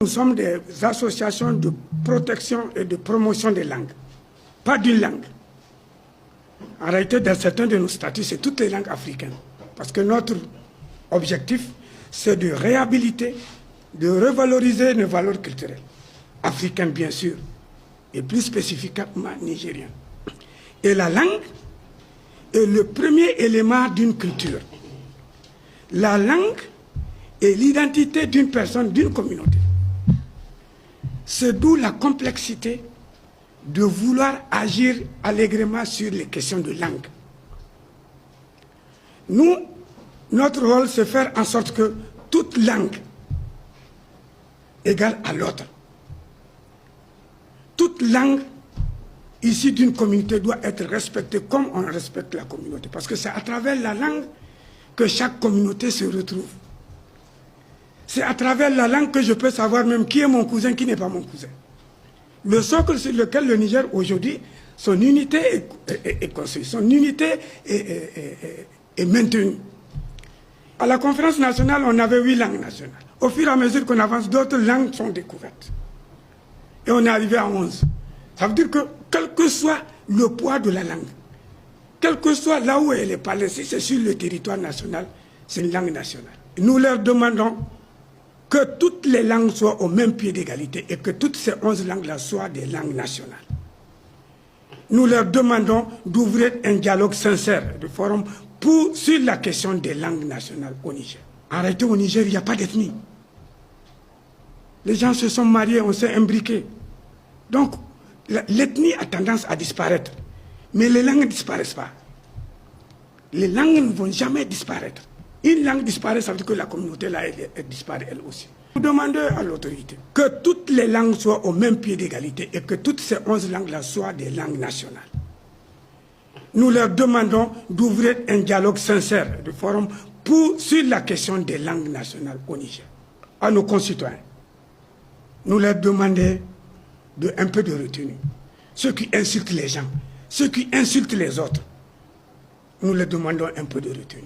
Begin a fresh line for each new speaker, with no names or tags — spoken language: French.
Nous sommes des associations de protection et de promotion des langues, pas d'une langue. En réalité, dans certains de nos statuts, c'est toutes les langues africaines. Parce que notre objectif, c'est de réhabiliter, de revaloriser nos valeurs culturelles, africaines bien sûr, et plus spécifiquement nigériennes. Et la langue est le premier élément d'une culture. La langue est l'identité d'une personne, d'une communauté. C'est d'où la complexité de vouloir agir allègrement sur les questions de langue. Nous, notre rôle, c'est faire en sorte que toute langue égale à l'autre. Toute langue issue d'une communauté doit être respectée comme on respecte la communauté. Parce que c'est à travers la langue que chaque communauté se retrouve. C'est à travers la langue que je peux savoir même qui est mon cousin, qui n'est pas mon cousin. Le socle sur lequel le Niger aujourd'hui, son unité est construite, son unité est maintenue. À la conférence nationale, on avait 8 langues nationales. Au fur et à mesure qu'on avance, d'autres langues sont découvertes. Et on est arrivé à 11. Ça veut dire que quel que soit le poids de la langue, quel que soit là où elle est parlée, si c'est sur le territoire national, c'est une langue nationale. Nous leur demandons que toutes les langues soient au même pied d'égalité et que toutes ces 11 langues-là soient des langues nationales. Nous leur demandons d'ouvrir un dialogue sincère de forum sur la question des langues nationales au Niger. En réalité, au Niger, il n'y a pas d'ethnie. Les gens se sont mariés, on s'est imbriqués. Donc, l'ethnie a tendance à disparaître. Mais les langues ne disparaissent pas. Les langues ne vont jamais disparaître. Une langue disparaît, ça veut dire que la communauté là, elle disparaît elle aussi. Nous demandons à l'autorité que toutes les langues soient au même pied d'égalité et que toutes ces 11 langues-là soient des langues nationales. Nous leur demandons d'ouvrir un dialogue sincère de forum sur la question des langues nationales au Niger. À nos concitoyens, nous leur demandons un peu de retenue. Ceux qui insultent les gens, ceux qui insultent les autres, nous leur demandons un peu de retenue.